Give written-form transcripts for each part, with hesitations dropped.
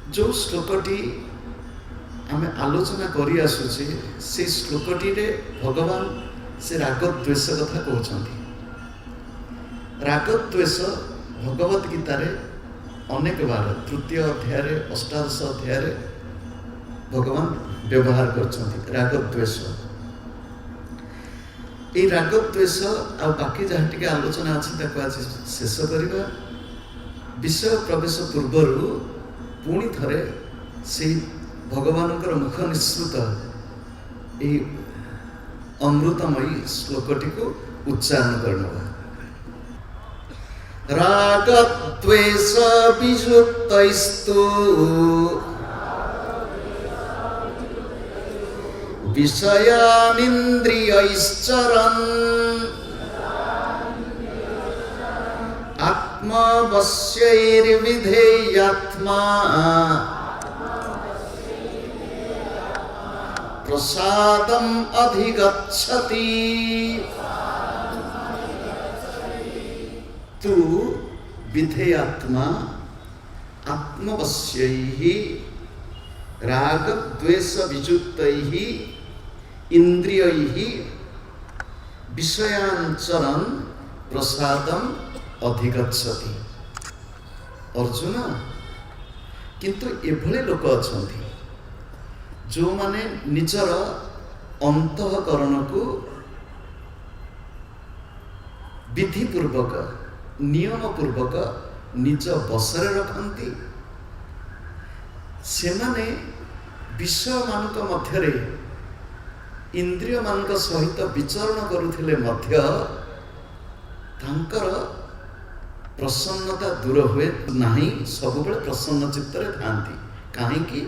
जो श्लोकटी आम आलोचना करी आसुचे से श्लोकटी रे भगवान से राग द्वेष कथा कहते। राग द्वेष भगवत गीतार अनेक बार तृतीय अध्याय अष्टादश अध्याय भगवान व्यवहार कर राग द्वेष। ये राग द्वेष आ बाकी जहाँ टी आलोचना अच्छी आज शेष करवा। विषय प्रवेश पूर्वर पुणी थरे से भगवान मुख निःसृत ये अमृतमयी श्लोकटी को उच्चारण करना। राग द्वेष वियुक्तैस्तु विषयानिन्द्रियैश्चरन् आत्मवश्यैर्विधेयात्मा प्रसादम् अधिगच्छति। तु विधेयात्मा आत्मवश्यैः राग द्वेष वियुक्तैः इंद्रियैः विषयांचरन् प्रसादम् अधिगच्छति। अर्जुन किंतु एभले लोक अछंती जो माने निजर अंतःकरण को विधिपूर्वक नियम पूर्वक निज बसरे रखती। सेमाने विषय मानक मध्यरे इंद्रिय मानक सहित विचरण करुथिले मध्य तांकर प्रसन्नता दूर हुए नहीं, सबुबले प्रसन्न चित्तरे थांती। कहीं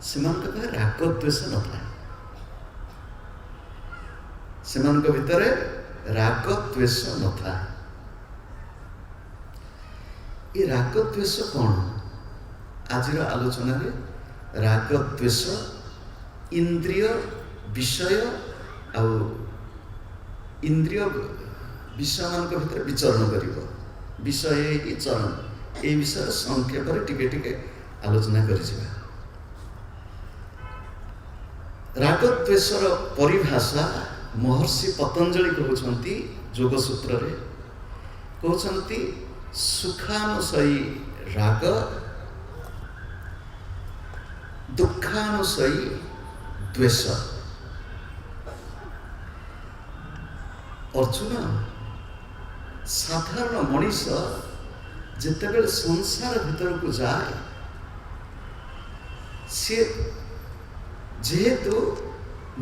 सेमानक राग द्वेष न था, सेमानक भितरे राग द्वेष न था। ये राग द्वेष कौन आज आलोचना रे राग द्वेष इंद्रिय विषय आउ इंद्रिय विषय मान भीतर विचरण कर विषय ही चरण ये विषय संक्षेप टिके टिके आलोचना कर। राग द्वेषर परिभाषा महर्षि पतंजलि कहते योगसूत्र रे कहते सुखानुसयी राग दुखानुसयी द्वेष। अर्जुन साधारण मनीष जितेबेले संसार भीतर को जाए सी जेहेतु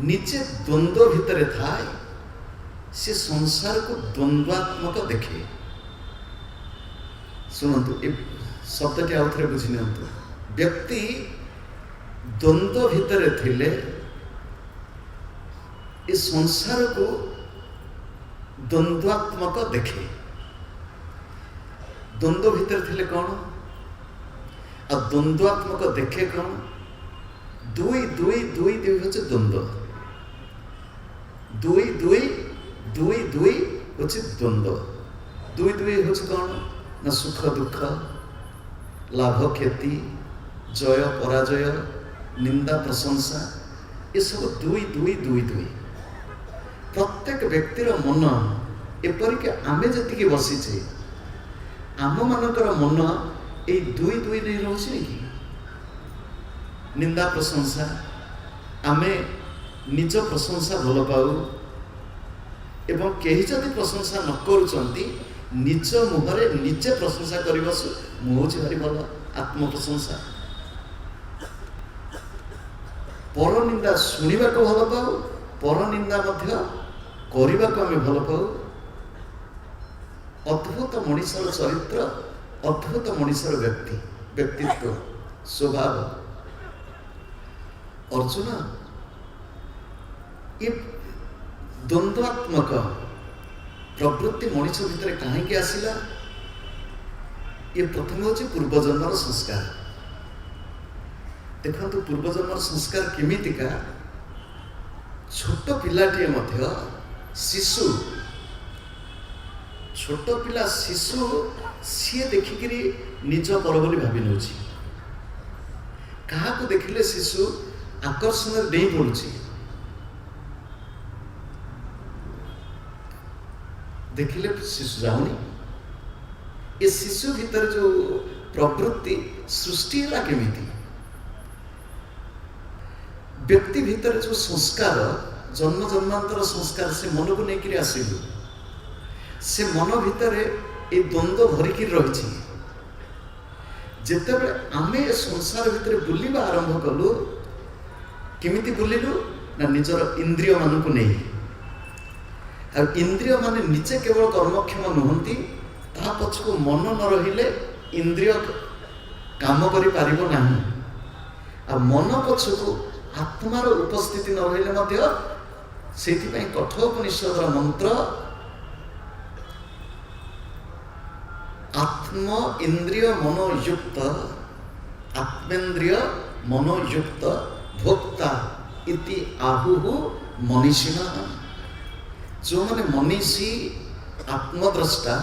निजे द्वंद्व भितर थाए से संसार को द्वंद्वात्मक देखे। शुणु ए शब्दटी आउ थे बुझी नियंतु। व्यक्ति द्वंद्व भितर थिले इस संसार को द्वंद्वात्मक देखे। द्वंद्व भितर थिले कौन आ द्वंद्वात्मक देखे कौन? दुई दुई दुई दुई होचे द्वंद्व, दुई दुई दुई दुई होचे द्वंद्व। दुई दुई होचे कौन ना सुख दुख, लाभ क्षति, जय पराजय, निंदा प्रशंसा, ये सब दुई दुई दुई दुई। प्रत्येक व्यक्तिर मन एपरिक आमे जतिके बसीचे आम मानकर मन ये दुई दुई नहीं रोचे कि निंदा प्रशंसा आमे निज प्रशंसा भल पाऊ एवं कहीं जदि प्रशंसा न करुचंती निज मुहरे निजे प्रशंसा करने मुझे भारी भल आत्म प्रशंसा। पर निंदा शुणा को भल पाऊ, पर निंदा करने को आम भल पाऊ। अद्भुत मनीषर चरित्र, अद्भुत मनीषर व्यक्तित्व स्वभाव। अर्जुन ये द्वंद्वात्मक प्रवृत्ति मनीष भितर कहीं आसला? ये प्रथम हूँ पूर्वजन्मर संस्कार। देखो पूर्वजन्मर संस्कार केमितिका? छोट पिलाटिए मध्य शिशु, छोट पिला शिशु सी देखिकी निज पर बोली भावी नौछि। କାହାକୁ ଦେଖିଲେ ଶିଶୁ ଆକର୍ଷଣରେ ଡେଇଁ ପଡୁଛି, ଦେଖିଲେ ଶିଶୁ ଯାଉନି। ଏ ଶିଶୁ ଭିତରେ ଯୋଉ ପ୍ରବୃତ୍ତି ସୃଷ୍ଟି ହେଲା କେମିତି? ବ୍ୟକ୍ତି ଭିତରେ ଯୋଉ ସଂସ୍କାର, ଜନ୍ମ ଜନ୍ମାନ୍ତର ସଂସ୍କାର, ସେ ମନକୁ ନେଇକିରି ଆସିଲୁ, ସେ ମନ ଭିତରେ ଏ ଦ୍ୱନ୍ଦ୍ୱ ଭରିକି ରହିଛି। ଯେତେବେଳେ ଆମେ ଏ ସଂସାର ଭିତରେ ବୁଲିବା ଆରମ୍ଭ କଲୁ, କେମିତି ବୁଲିଲୁ ନା ନିଜର ଇନ୍ଦ୍ରିୟ ମାନଙ୍କୁ ନେଇ। ଆଉ ଇନ୍ଦ୍ରିୟ ମାନେ ନିଜେ କେବଳ କର୍ମକ୍ଷମ ନୁହନ୍ତି, ତା ପଛକୁ ମନ ନ ରହିଲେ ଇନ୍ଦ୍ରିୟ କାମ କରିପାରିବ ନାହିଁ। ଆଉ ମନ ପଛକୁ ଆତ୍ମାର ଉପସ୍ଥିତି ନ ରହିଲେ ମଧ୍ୟ, ସେଇଥିପାଇଁ କଠୋପନିଷଦର ମନ୍ତ୍ର आत्म इंद्रिय मनोयुक्त, आत्मेन्द्रिय मनोयुक्त भोक्ता इति आहुहु मनीषिणः। जो माने मनीषी आत्मद्रष्टा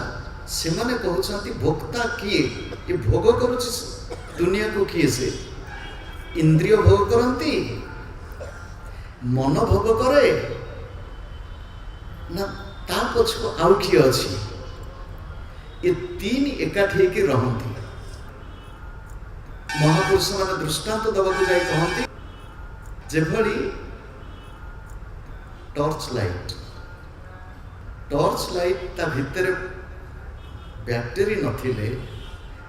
से माने कहउछंती भोक्ता किए, ये भोग करूछि दुनिया को किए? से इंद्रिय भोग करंती, मन भोग करे ना ता पछको आउ किए अछि? ये तीन एकाठी की रहती। महापुरुष माने दृष्टांत दबाकू जाई कहती, जेभली टॉर्च लाइट ता भितर बैटरी नथिले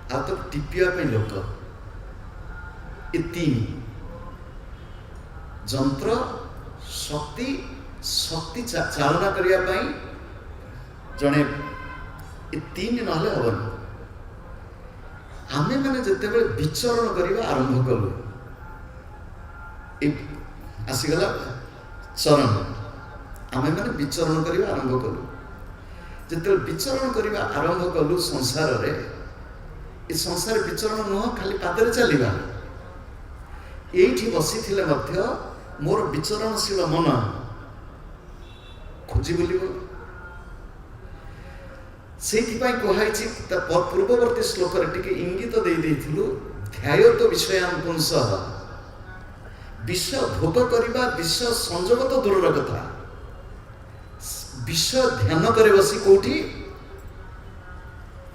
आ तो टिपिया पे लोक, ये तीन जंत्र शक्ति चालना करिया पाई जने ये तीन नहले हबन। आमे माने जेतेबेले विचरण करिवा आरंभ कलु, आसीगला चरण, आमे माने विचरण करिवा आरंभ कलु। जेतेबेले विचरण करिवा आरंभ कलु संसार रे, ए संसार विचरण नुह खाली पादरे चलिबा। एठी बसिथिले मध्य मोर विचरणशील मन खोजी बुलिबो। सेइथिपाई कहाइछि पूर्ववर्ती श्लोक रे टिके इंगित देई देइथिलु, ध्यायत विषयान् पुंसः। विषय भोग करिबा, विषय संयोग तो दूर कथा, विषय ध्यान करे बसी कोठी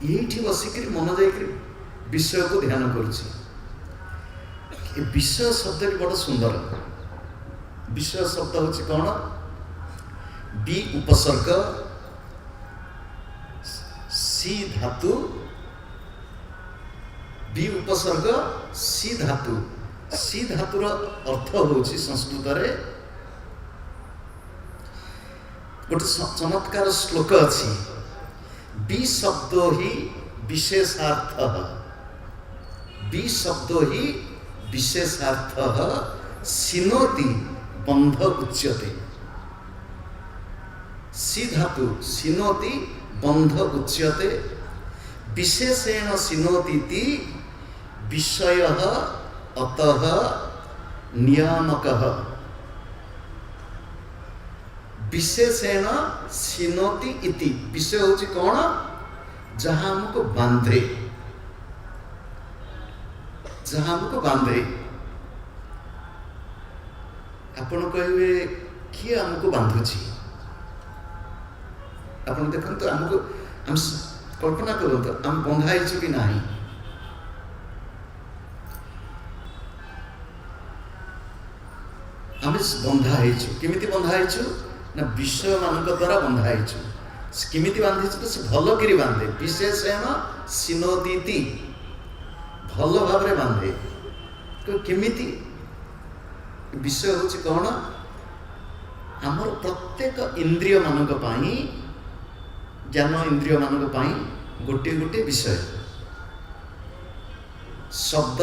एठी बसिकरी मन जाइकरी विषय को ध्यान करुछि। ए विषय शब्द की बड़ सुंदर। विषय शब्द होछि कोन? बी उपसर्ग, सी धातु, बी उपसर्ग सी धातु। सी धातुर अर्थ होछि संस्कृत रे गोटे चमत्कार श्लोक अछि, बी शब्दो ही विशेषार्थः, बी शब्दो ही विशेषार्थः सिनोति बंध उच्यते। सी धातु सिनोति बंध उच्यते, विशेषेण सिनोतीति विषयः अतः नियामकः। विशेषेण सिनोति इति, विषय होछि कोन? जहां हमको बांधे, जहां हमको बांधे। आपण कहबे किए हमको बांधुछि? आपण देखंतु हमको, हम कल्पना करंतु हम बंधाइछु कि नाही। हम बंधा हेछु, केमिति बंधा हेछु ना विषय मानक द्वारा बंधा हेछु। केमिति बांधिछु तो से भलो करी बांधे, विशेषेण सिनोतीति, भलो भाबरे बांधे। तो केमिति? विषय होछि कोन? हमर प्रत्येक इंद्रिय मानक पाई, ज्ञान इंद्रिय मानक पाई गोटे गोटे विषय, शब्द,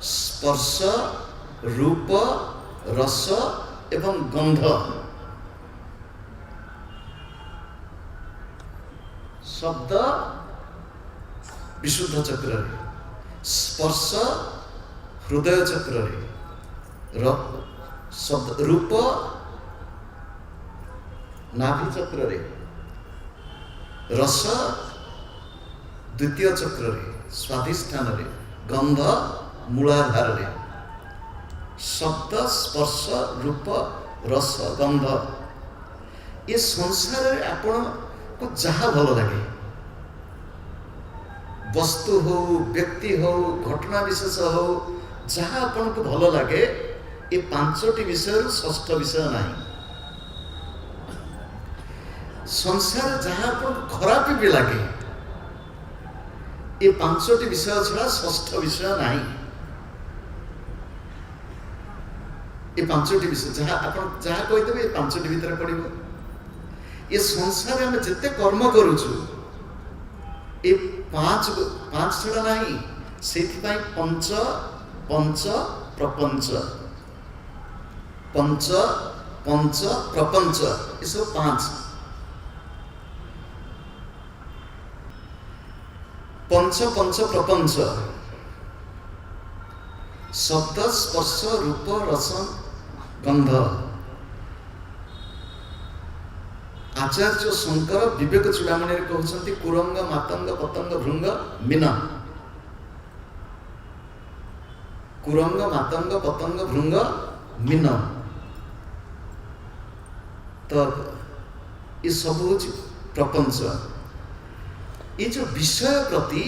स्पर्श, रूप, रस एवं गंध। शब्द विशुद्ध चक्र रे, स्पर्श हृदय चक्र रे, शब्द रूप नाभि चक्र रे, रस द्वितीय चक्र रे स्वाधिष्ठान रे, गंध मूलाधार रे, शब्द स्पर्श रूप रस गंध ये संसार में आपण को जहाँ भल लगे वस्तु हो व्यक्ति हो घटना विशेष हो जहाँ आपण को भल लगे ये पांचटी विषय षष्ठ विषय नहीं संसार जहाँ आपण खराब भी लगे ये पांचटी विषय छड़ा षष्ठ विषय नहीं ये पांचटी विषय जहाँ आपण जहाँ कहीदेवे ये पांचटी भितर पड़ो ये संसार आम जिते कर्म करुचु ये पांच छड़ा नहीं से पंच पंच प्रपंच पंच पंच प्रपंच ये सब पांच पंच पंच प्रपंच शब्द स्पर्श रूप रस गंध आचार्य शंकर विवेक चूड़ामणि कहते कुरंग मातंग पतंग भृंग मीन कुरंग मातंग पतंग भृंग मीन तो ये सब हूँ प्रपंच ये जो विषय प्रति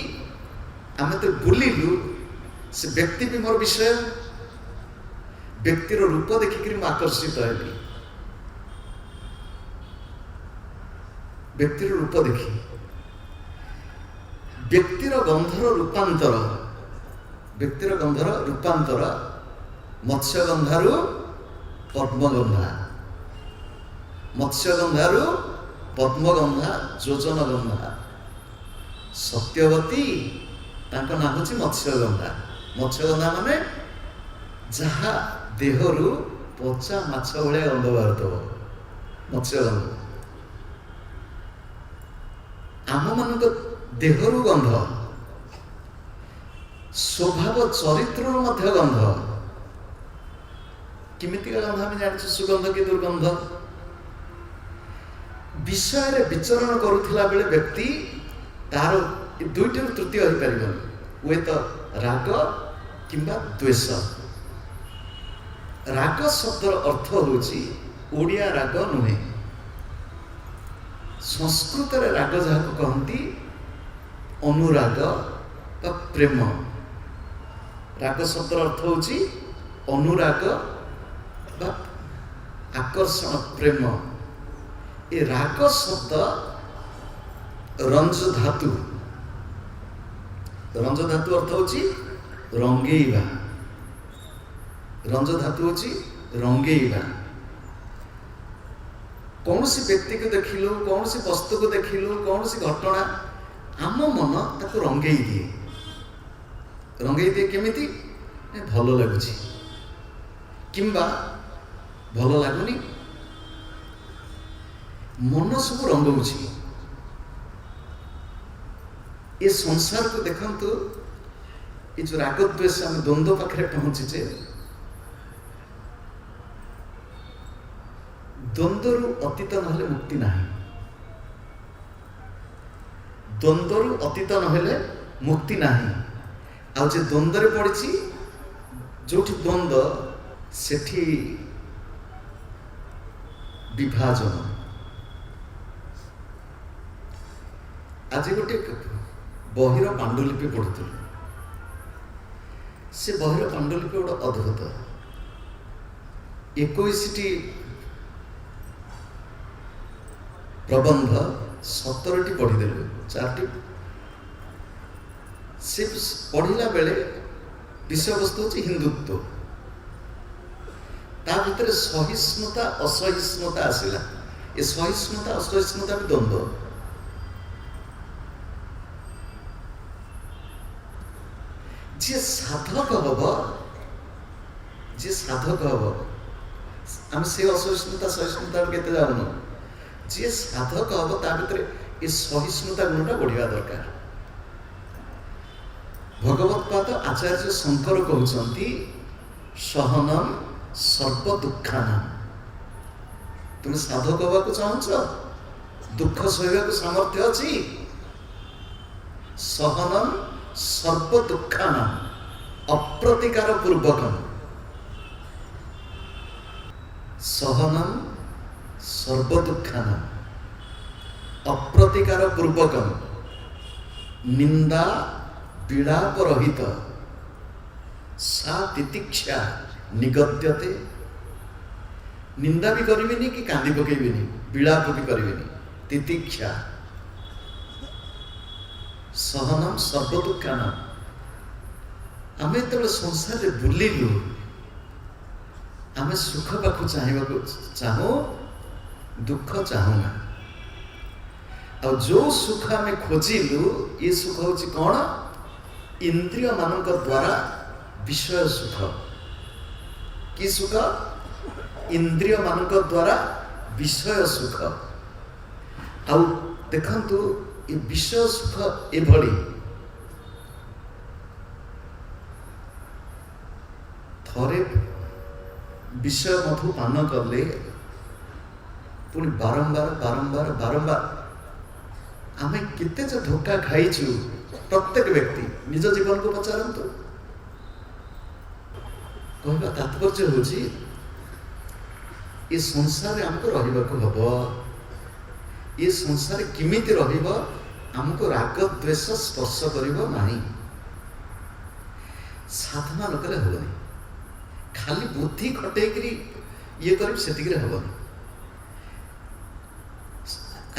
आम तो बुलिलु से व्यक्ति भी मोर विषय व्यक्तिर रूप देखिक आकर्षित है व्यक्तिर रूप देखी व्यक्तिर गंधर रूपांतर व्यक्तिर गंधर रूपांतर मत्स्यगंधारू पद्मगंधा मत्स्यगंधारू पद्मगंधा योजनगंधा सत्यवती तांको नाम हूँ मत्स्यगंधा मत्स्यगंधा माने जहा देहरु पचा माछ भाया गंध बाहर मत्स्यगंधा आम मान देहरु गंध स्वभाव चरित्र गंध किमितिका गंध आम जान सुगंध कि दुर्गंध विषय विचरण करुला बेले व्यक्ति तार दुईट तृतीय हो पार हुए तो राग किंबा द्वेष राग शब्दर अर्थ होची ओडिया राग नुहे संस्कृत राग जहाँ कहती अनुराग बा प्रेम राग शब्दर अर्थ होची अनुराग बा आकर्षण प्रेम ये राग शब्द रंज धातु अर्थ होची रंगेइबा रंज धातु होची रंगेइबा कौन सी व्यक्ति को देखिलु कौन सी वस्तु को देखिलु कौन सी घटना आम मन ताको रंगेई दिए केमिति भल लगुची किंबा भल लगुनी मन सब रंगौची ये संसार को देखंतु ये जो राग द्वेष आम द्वंद्व पाखे पहुंचीचे द्वंद्वरु अतीत नहले मुक्ति नहीं द्वंद्वरु अतीत नहले मुक्ति नहीं आ जे द्वंद्व पड़ी जो द्वंद्व सेठी विभाजन आज गोटे बहिर पांडुलिपि पढ़ुल से बहिर पांडुलिपि गोटे अद्भुत 21टी प्रबंध 17टी पढ़ीदेलु 4टी से पढ़ला बेले विषय वस्तु हूँ हिंदुत्व ता भीतर सहिष्णुता असहिष्णुता आसला ये सहिष्णुता असहिष्णुता भी द्वंद्व जे साधक हम आम से असहिष्णुता सहिष्णुता केते जाऊन जे साधक हम ता भीतर ये सहिष्णुता गुणटा बढ़िया दरकार भगवत्पाद आचार्य शंकर कहते सहनम सर्व दुखानाम तुम्हें साधक होगा चाहूच दुख सहवाक सामर्थ्य अच्छी सहनम सर्व दुखानाम अप्रतिकार पूर्वकम सहनम सर्वदुखान अप्रतिकार पूर्वकम निंदा विलाप रहित सा तितिक्षा निगद्यते। निंदा भी करिबिनी कि कांदी पकेबिनी, विलाप भी करिबिनी, तितिक्षा। सहनम सर्वदुखान आमे तो संसार रे बुलिलु आमे सुख पाखु चाहिबाकु चाहू, दुख चाहूना। और जो सुख आमे खोजिलु ये सुख होची कौन? इंद्रिय मानक द्वारा विषय सुख। कि सुख? इंद्रिय मानक द्वारा विषय सुख। आउ देखंतु ये विषय सुख एभली थरे विषय मधु पान करले पुणी बारंबार बारंबार बारंबार आमे किते जो धोखा खाइछु। प्रत्येक व्यक्ति निज जीवन को पचारंतु। कहबा तात्पर्य होची ये संसार हमको रहिबाको हबो। ये संसार किमिति रहिबो? हमको राग द्वेष स्पर्श करिबो नाही। साधना न कले हबनी। खाली बुद्धि खटेकरी ये करी सेतिकरे हबनी।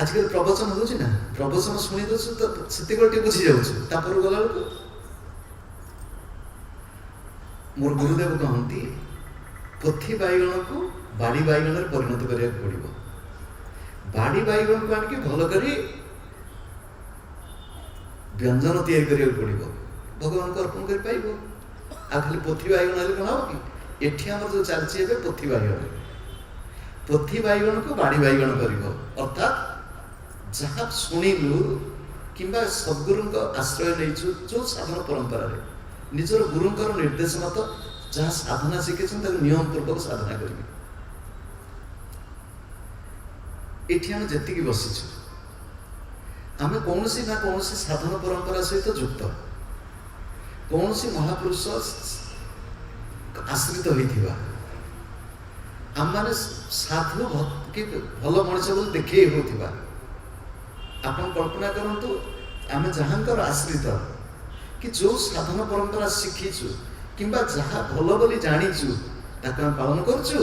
आजकल प्रवचन होची ना, प्रवचन सुनी दछु तो सेतिकटे बुझी जाउछु। तापर गला को मोर गुरुदेव कहंती पोथी बाइगण को बाड़ी बाइगण रे परिणत करिया पड़िबो। बाड़ी बाइगण को आनके भलो करी व्यंजन तैयार करिया पड़िबो, भगवान को अर्पण कर पाइबो। आ खाली पोथी बाइगण ले कोन हो कि एठी हमर जो चलछि एबे पोथी बाइगण। पोथी बाइगण को बाड़ी बाइगण करिबो। अर्थात जहाँ शुणिलु किंबा सद्गुरु आश्रय नहीं जो साधन परंपरा रे निजर गुरुंकर निर्देश मत जहाँ साधना शिखे नियम पूर्वक साधना करेंगे। एठी हम जेतिकी बसिछु आमे कौनसी ना कौनसी साधन परंपरा सहित युक्त कौनसी महापुरुष आश्रित होइथिबा। आम माने साधु भक्ति भल मनुष्य बोल देखे होथिबा। आपण कल्पना करंतु आमे जहाँकर आश्रित कि जो साधन परंपरा शिखीचु किंबा जहाँ भल बोली जानिचु ताको हम पालन करचु।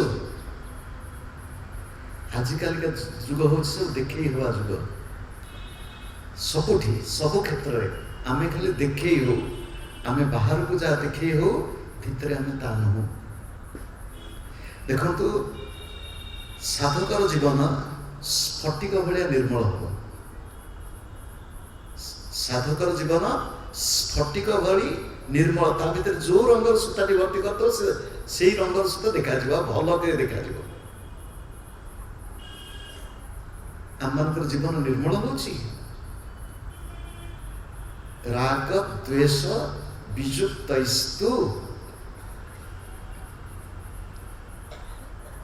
आजिकाल का जुग होछि सब देखे हुआ जुग। सबुठी सब क्षेत्र में आमे खाली देखे हो, आमे बाहर को जा देखे हो, भितरे आमे ता नहु। देखंतु साधकर जीवन स्फटिक भलिया निर्मल हो। साधकर जीवन स्फटिक भली निर्मल, ता भीतर जो रंगर सूताटी भर्ती करतो से रंगर सूता देखा जीवा, भल के देखा जीवा। आमनकर जीवन निर्मल होछि। राग द्वेष विजुक्तस्तु।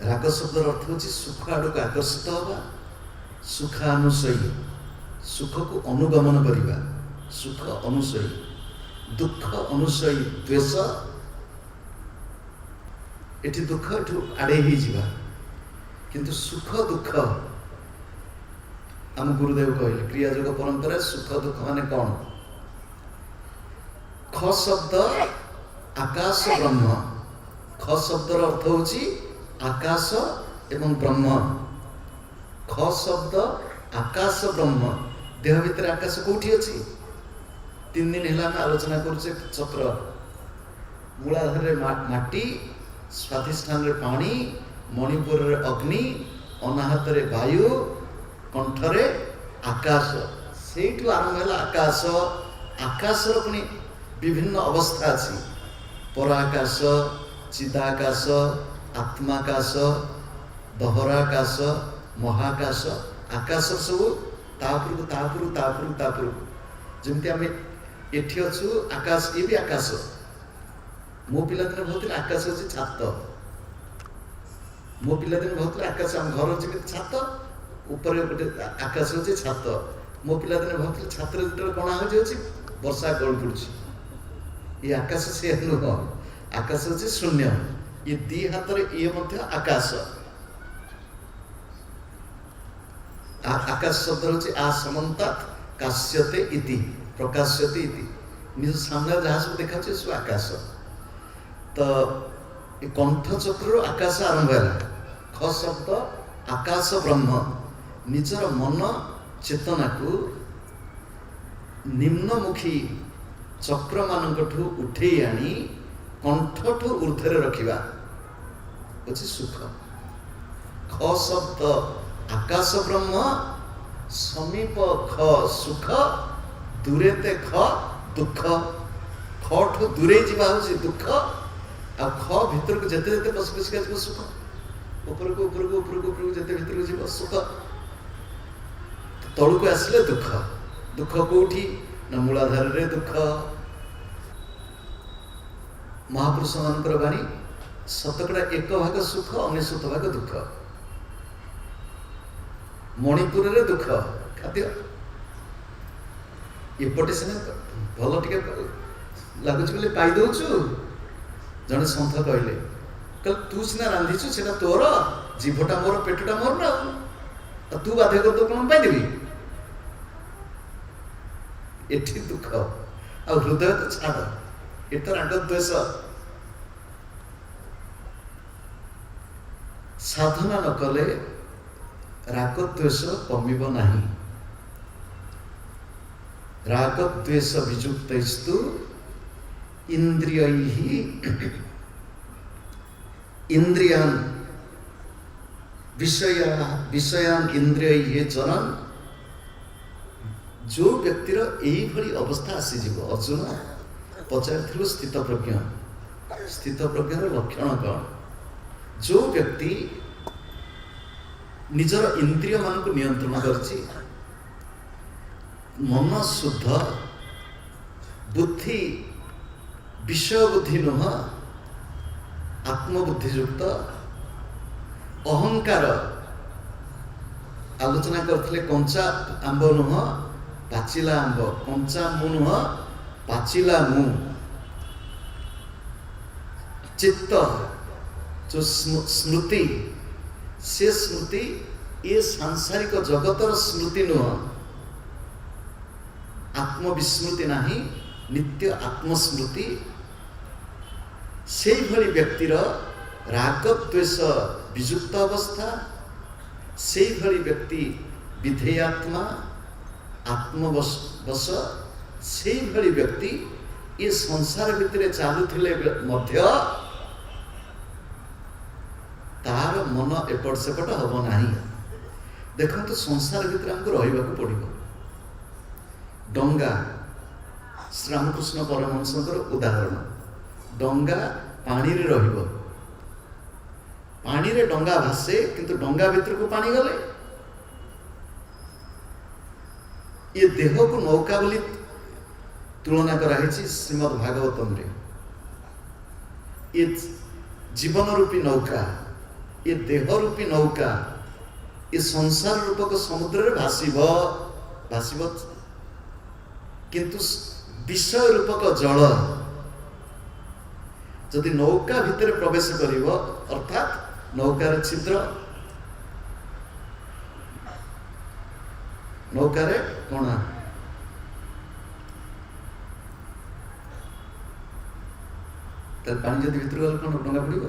राग शब्द अर्थ होछि सुख आड़क आकर्षित हवा, सुखानुसयी, सुख को अनुगमन करिबा, सुख अनुसयी, दुख अनुसयी द्वेष। एठी दुख एठू आड़े ही जीवा, किंतु सुख दुख आम गुरुदेव कहले क्रियायोग परंपरा सुख दुख माने कौन? ख शब्द आकाश ब्रह्म। ख शब्द अर्थ होछि आकाश एवं ब्रह्म। ख शब्द आकाश ब्रह्म। देह भीतर आकाश कोठी अछि? 3 दिन हेला आलोचना करुचे चक्र। मूलाधार रे माटी, स्वाधिष्ठान रे पानी, मणिपुर रे अग्नि, अनाहत रे वायु, कंठरे आकाश। सेठू आरंभ है आकाश। आकाश पुणी विभिन्न अवस्था अच्छी। पराकाश, चिदाकाश, आत्माकाश, बहराकाश, महाकाश। आकाश सब तापुरु तापुरु तापुरु तापुरु जमती आम एठी अच्छु आकाश। ये भी आकाश। मो पिला दिन बहुत आकाश अच्छे छात। मो पिला दिन बहुत आकाश आम घर जमी छात ऊपर गोटे आकाश अच्छे छात। मो पिला दिन बहुत छात्र जो कणा हो वर्षा गल पड़ी। ये आकाश से नुह। आकाश अच्छे शून्य। ये दी हाथ ये आकाश। आकाश शब्द हूँ आसमंतात् काश्यते इति प्रकाश्यते इति निज सामने जहाँ सब देखा सब आकाश तो कंठ चक्र आकाश आरंभ है ख शब्द आकाश ब्रह्म निजर मन चेतना को निम्नमुखी चक्र मानकठू उठे आनी कंठठू ऊर्ध्वर रखिबा अछि सुख ख शब्द आकाश ब्रह्म समीप ख सुख दूरेते ख दुख खठू दूरे जीवा होछि दुख आ ख भीतर को जेते जेते पस पस के सुख ऊपर को ऊपर को ऊपर को ऊपर को जेते भीतर को जीव सुख तळु को आसले दुख दुख कोठी न मूलाधार रे दुख महापुरुष मानकर बाणी शतकड़ा एक भाग सुख 99 भाग दुख मणिपुर रे दुख खाद्य एपटे सिना भल टिके लगुच बोले पाई दउछु जने संत कहले कल तू सिना रांधिछु सेटा तोर जीवटा मोर पेटटा मोर ना तू बाध्य कर तो कोन पाई देबी एठी दुख आ हृदय तो छाड़ एत राग द्वेष साधना न कले राग द्वेष कमिब नाही राग द्वेष विजुक्तस्तु इंद्रियैहि इंद्रियान विषयान इंद्रिय जनन जो व्यक्तिर यही भली अवस्था आसीजिव अर्जुन पचार स्थित प्रज्ञ लक्षण कौन जो व्यक्ति निजर इंद्रिय मान को नियंत्रण करछि मन शुद्ध बुद्धि विषय बुद्धि नुह आत्मबुद्धियुक्त अहंकार आलोचना करथिले कंचा आंब नुह पाचिला आंब कंचा मु नुह पाचिला मु चित्त जो स्मृति से स्मृति ये सांसारिक जगतर स्मृति नुह आत्मविस्मृति नाही नित्य आत्मस्मृति से भली व्यक्तिर राग द्वेष विजुक्त अवस्था से भली व्यक्ति विधेयात्मा आत्मवश से भली व्यक्ति ये संसार भितर चालुथिले मध्य तार मन एपट सेपट हम ना देखो तो संसार भितर हमको रहिबाकू पड़िबो डंगा श्री रामकृष्ण परमहंसकर उदाहरण डंगा पानी रे रहिबो पानी रे डंगा भासे किंतु डंगा भीतर को पानी गले ये देह को नौका बोली तुलना कराई श्रीमद् भागवतम रे ये जीवन रूपी नौका ये देह रूपी नौका ये संसार रूपक समुद्र रे भासिब किंतु विषय रूपक जल जदि नौका भितर प्रवेश करिवो अर्थात नौकार छिद्र नौकार कोणा पानी जदि भितर गल कोन डंगा पड़िबो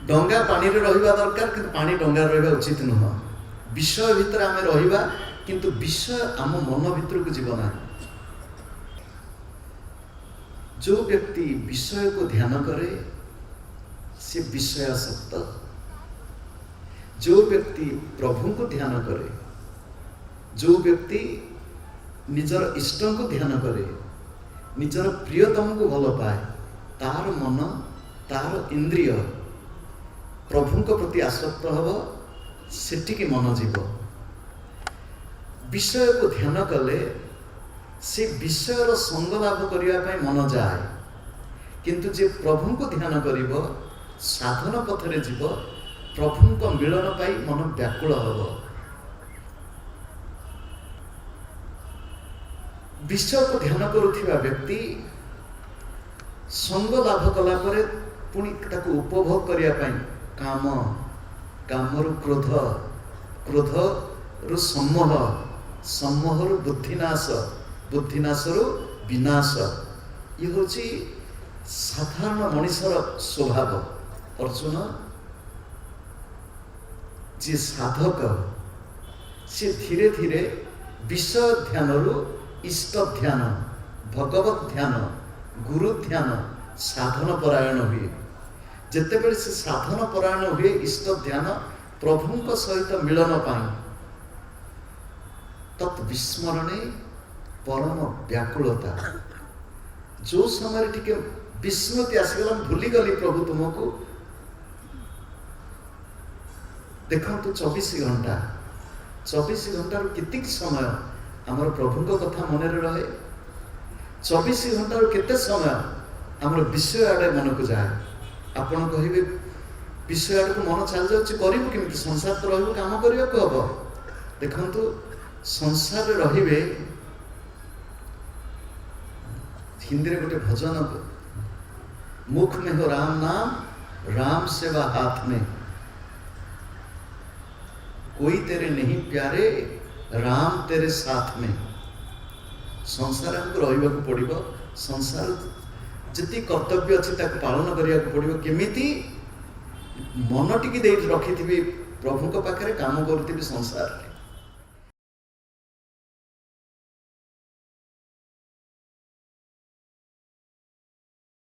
डंगा पानी रे रहिबा दरकार किंतु पानी डंगा रहिबा उचित नुह विषय भितर आमे रहिबा किंतु विषय आम मन भितर को जीव ना जो व्यक्ति विषय को ध्यान करे से विषयासक्त जो व्यक्ति प्रभु को ध्यान करे जो व्यक्ति निजर इष्ट को ध्यान करे निजर प्रियतम को भल पाए तार मन तार इंद्रिय प्रभु को प्रति आसक्त हब सेटिकी मन जीव विषय को ध्यान कले से विषयर संग लाभ करने मन जाए किंतु जे प्रभु को ध्यान करिब साधन पथरे जीव प्रभु को मिलन पाई मन व्याकुल हब विषय को ध्यान करुथिबा व्यक्ति संग लाभ कला परे पुणी ताको उपभोग करिया पाई काम कामरु क्रोध क्रोध रु सम्मोह, सम्मोह रु बुद्धिनाश, बुद्धिनाश रु विनाश। ये हूँ साधारण मनुष्यर स्वभाव। अर्जुन जी साधक से धीरे धीरे विषय ध्यान रु इष्ट ध्यान, भगवत ध्यान, गुरु ध्यान, साधन परायण हुए। जितेबले से साधन परायण हुए, इष्ट ध्यान प्रभु सहित मिलन पाई, तत् विस्मरणे परम व्याकुलता। जो समय टिके विस्मृति आसगला, भूलीगली प्रभु तुमको। देखो 24 घंटा, 24 घंटार कितिक समय आमर प्रभु को कथा मन रहे। 24 घंटार केते समय आमर विषय आड़े मन को जाए। आपण कहिबे विषय आड़ को मन चल जाउछि, करिबो केमिति? संसार तो रहिबो, काम करियो को हबो। देखंतु संसार रे रहिबे। हिंदी रे गोटे भजन, मुख में हो राम नाम, राम सेवा हाथ में, कोई तेरे नहीं प्यारे, राम तेरे साथ में। संसार हमको रहिबा को पड़िबो। संसार जति कर्तव्य अच्छी ताको पालन करिया को पड़िबो। केमिति मन टिकी दे रखिथिबी प्रभु को पाखरे, काम करथिबी संसार।